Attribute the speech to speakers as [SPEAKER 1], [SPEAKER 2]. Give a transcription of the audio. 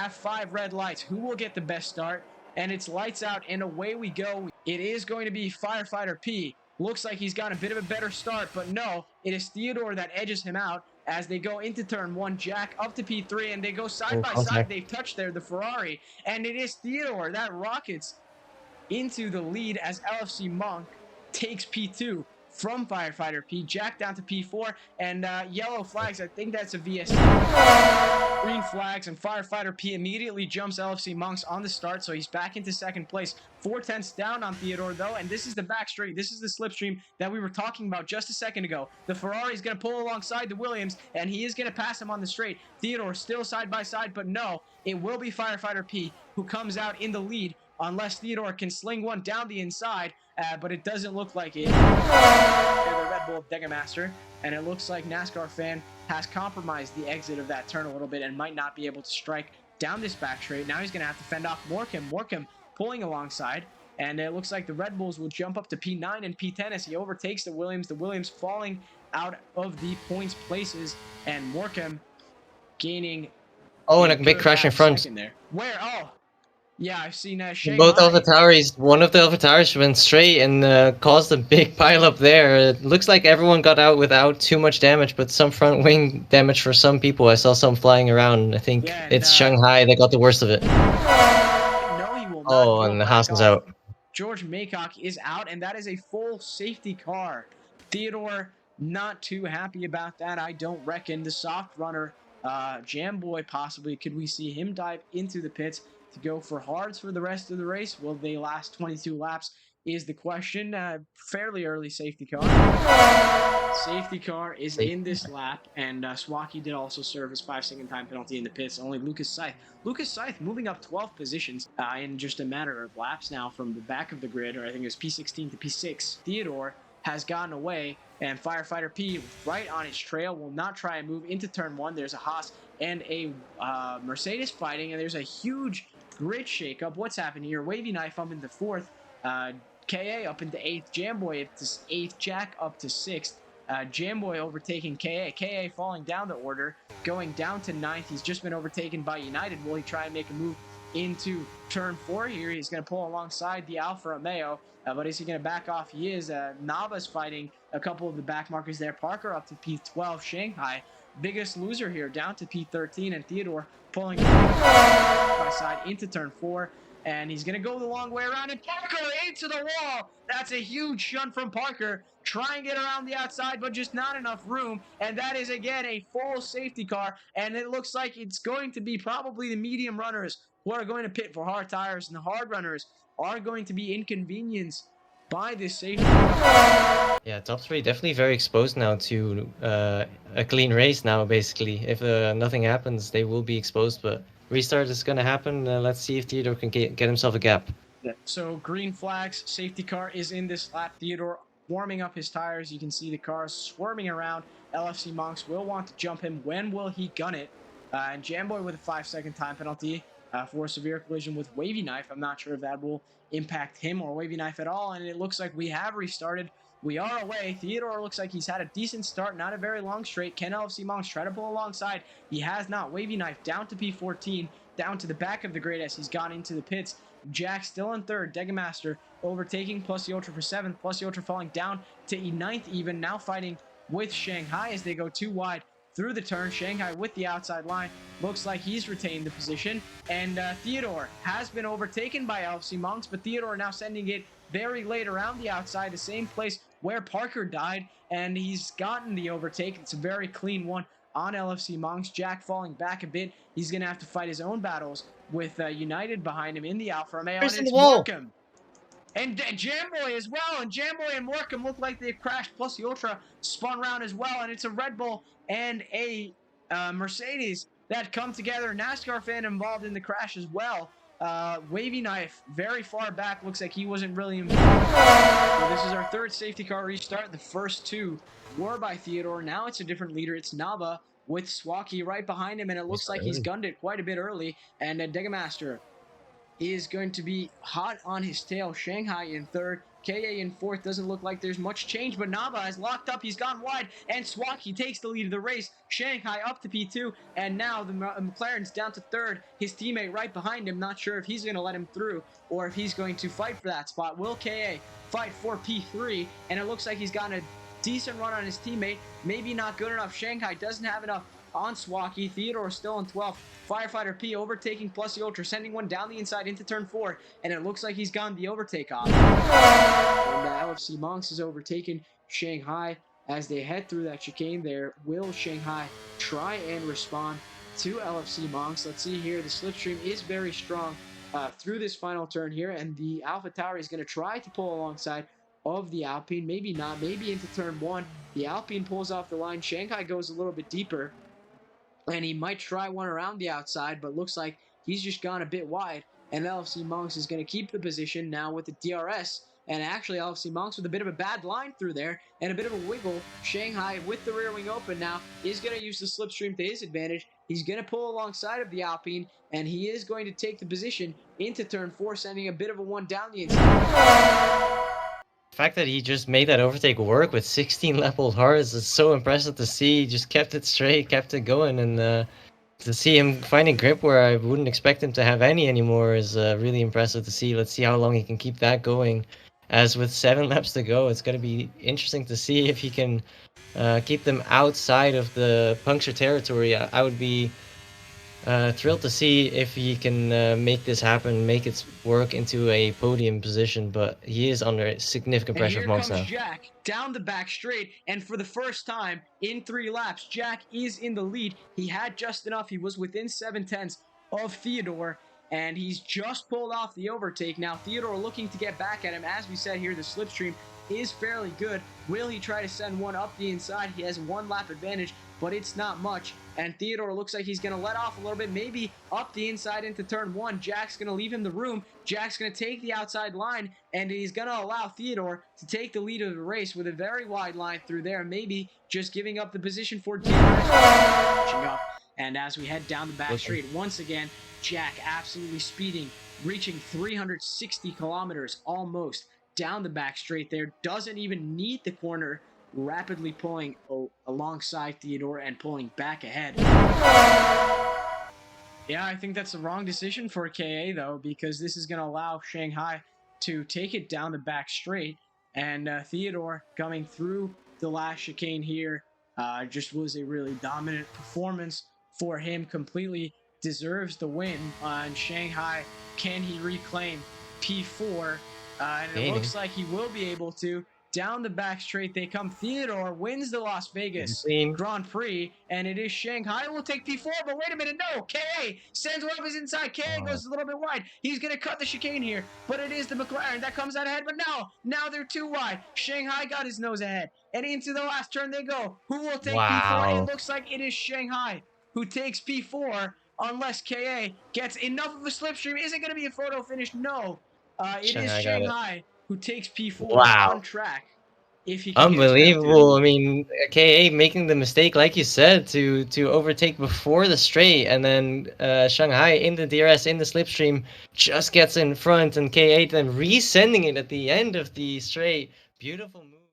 [SPEAKER 1] have 5 red lights. Who will get the best start? And it's lights out, and away we go. It is going to be Firefighter P. Looks like he's got a bit of a better start, but no, it is Theodore that edges him out as they go into turn 1. Jack up to P3, and they go side by side. They've touched there, the Ferrari, and it is Theodore that rockets into the lead as LFC Monk takes P2 from Firefighter P. Jack down to P4, and yellow flags. I think that's a VSC. Green flags, and Firefighter P immediately jumps LFC Monks on the start, so he's back into second place. 4/10 down on Theodore, though, and this is the back straight. This is the slipstream that we were talking about just a second ago. The Ferrari is going to pull alongside the Williams, and he is going to pass him on the straight. Theodore still side by side, but no, it will be Firefighter P who comes out in the lead, unless Theodore can sling one down the inside, but it doesn't look like it. The Red Bull Degamaster, and it looks like NASCAR Fan has compromised the exit of that turn a little bit and might not be able to strike down this back straight. Now he's going to have to fend off Morecambe. Morecambe pulling alongside, and it looks like the Red Bulls will jump up to P9 and P10 as he overtakes the Williams. The Williams falling out of the points places, and Morecambe gaining.
[SPEAKER 2] Oh, and a big crash in front.
[SPEAKER 1] There. Where? Oh. Yeah, I've seen
[SPEAKER 2] both AlphaTauris. One of the AlphaTauris went straight and caused a big pile up there. It looks like everyone got out without too much damage, but some front wing damage for some people. I saw some flying around. I think it's Shanghai that got the worst of it.
[SPEAKER 1] No, he will not.
[SPEAKER 2] Oh, and the Haas is out.
[SPEAKER 1] George Maycock is out, and that is a full safety car. Theodore not too happy about that, I don't reckon. The soft runner, Jamboy possibly. Could we see him dive into the pits to go for hards for the rest of the race? Will they last 22 laps is the question. Fairly early safety car. Safety car is in this lap, and Swaki did also serve his 5-second time penalty in the pits. Only Lucas Scythe. Lucas Scythe moving up 12 positions in just a matter of laps now from the back of the grid, or I think it was P16 to P6. Theodore has gotten away, and Firefighter P right on his trail will not try and move into turn 1. There's a Haas and a Mercedes fighting, and there's a huge grid shakeup. What's happened here? Wavy Knife up into 4th, KA up into 8th, Jamboy up to 8th, Jack up to 6th, Jamboy overtaking KA, KA falling down the order, going down to 9th. He's just been overtaken by United. Will he try and make a move into turn 4 here? He's going to pull alongside the Alfa Romeo, but is he going to back off? He is. Nava's fighting a couple of the back markers there. Parker up to P12, Shanghai biggest loser here, down to P13, and Theodore pulling by side into turn 4, and he's going to go the long way around, and Parker into the wall. That's a huge shunt from Parker. Try and get around the outside, but just not enough room, and that is, again, a full safety car, and it looks like it's going to be probably the medium runners who are going to pit for hard tires, and the hard runners are going to be inconvenienced by this safety car.
[SPEAKER 2] Yeah, top 3 definitely very exposed now to a clean race now, basically. If nothing happens, they will be exposed, but restart is going to happen. Let's see if Theodore can get himself a gap.
[SPEAKER 1] So green flags, safety car is in this lap. Theodore warming up his tires. You can see the cars swarming around. LFC Monks will want to jump him. When will he gun it? And Jamboy with a 5-second time penalty for a severe collision with Wavy Knife. I'm not sure if that will impact him or Wavy Knife at all, and it looks like we have restarted. We are away. Theodore looks like he's had a decent start, not a very long straight. Can LFC Monks try to pull alongside? He has not. Wavy Knife down to P14, down to the back of the grid as he's gone into the pits. Jack still in 3rd. Degamaster overtaking Plus Ultra for 7th. Plus Ultra falling down to 9th even. Now fighting with Shanghai as they go too wide through the turn. Shanghai with the outside line. Looks like he's retained the position. And Theodore has been overtaken by LFC Monks, but Theodore now sending it very late around the outside, the same place where Parker died, and he's gotten the overtake. It's a very clean one on LFC Monks. Jack falling back a bit. He's going to have to fight his own battles with United behind him in the Alfa Romeo. And it's Morecambe. And Jamboy as well, and Jamboy and Morecambe look like they've crashed, plus the Ultra spun around as well, and it's a Red Bull and a Mercedes that come together. NASCAR Fan involved in the crash as well. Wavy Knife very far back, looks like he wasn't really involved. So this is our 3rd safety car restart. The first 2 were by Theodore. Now it's a different leader. It's Nava with Swaki right behind him, and it looks like he's gunned it quite a bit early, and Degamaster is going to be hot on his tail. Shanghai in 3rd, KA in fourth. Doesn't look like there's much change, but Naba has locked up. He's gone wide, and Swaki takes the lead of the race. Shanghai up to P2, and now the McLaren's down to third. His teammate right behind him, not sure if he's going to let him through or if he's going to fight for that spot. Will KA fight for P3? And it looks like he's gotten a decent run on his teammate. Maybe not good enough. Shanghai doesn't have enough on Swaki. Theodore still in 12th. Firefighter P overtaking plus the Ultra, sending one down the inside into turn 4, and it looks like he's gotten the overtake off. And LFC Monks has overtaken Shanghai as they head through that chicane there. Will Shanghai try and respond to LFC Monks? Let's see here. The slipstream is very strong through this final turn here, and the Alpha Tauri is going to try to pull alongside of the Alpine. Maybe not. Maybe into turn 1. The Alpine pulls off the line. Shanghai goes a little bit deeper, and he might try one around the outside, but looks like he's just gone a bit wide. And LFC Monks is going to keep the position now with the DRS. And actually, LFC Monks with a bit of a bad line through there and a bit of a wiggle. Shanghai, with the rear wing open now, is going to use the slipstream to his advantage. He's going to pull alongside of the Alpine, and he is going to take the position into turn 4, sending a bit of a one down the inside.
[SPEAKER 2] The fact that he just made that overtake work with 16 leveled hearts is so impressive to see. He just kept it straight, kept it going, and to see him finding grip where I wouldn't expect him to have any anymore is really impressive to see. Let's see how long he can keep that going. As with 7 laps to go, it's going to be interesting to see if he can keep them outside of the puncture territory. I would be thrilled to see if he can make this happen, make it work into a podium position, but he is under significant pressure from Monks now.
[SPEAKER 1] Jack down the back straight, and for the first time in 3 laps, Jack is in the lead. He had just enough. He was within 7/10 of Theodore, and he's just pulled off the overtake. Now, Theodore looking to get back at him. As we said here, the slipstream is fairly good. Will he try to send one up the inside? He has 1 lap advantage, but it's not much. And Theodore looks like he's going to let off a little bit, maybe up the inside into turn 1. Jack's going to leave him the room. Jack's going to take the outside line, and he's going to allow Theodore to take the lead of the race with a very wide line through there, maybe just giving up the position for DRS. And as we head down the back straight, once again, Jack absolutely speeding, reaching 360 kilometers almost down the back straight there. Doesn't even need the corner, rapidly pulling alongside Theodore and pulling back ahead. Yeah, I think that's the wrong decision for KA, though, because this is going to allow Shanghai to take it down the back straight. And Theodore coming through the last chicane here just was a really dominant performance for him. Completely deserves the win. And Shanghai, can he reclaim P4? And it looks like he will be able to. Down the back straight they come. Theodore wins the Las Vegas Grand Prix, and it is Shanghai who will take P4, but wait a minute, no! KA sends one of his inside. KA goes a little bit wide. He's going to cut the chicane here, but it is the McLaren that comes out ahead, but now they're too wide. Shanghai got his nose ahead, and into the last turn they go. Who will take P4? It looks like it is Shanghai who takes P4, unless KA gets enough of a slipstream. Is it going to be a photo finish? No. It is Shanghai who takes P4 on track. If he can
[SPEAKER 2] unbelievable. I mean, KA making the mistake, like you said, to overtake before the straight, and then Shanghai in the DRS, in the slipstream, just gets in front, and KA then resending it at the end of the straight. Beautiful move.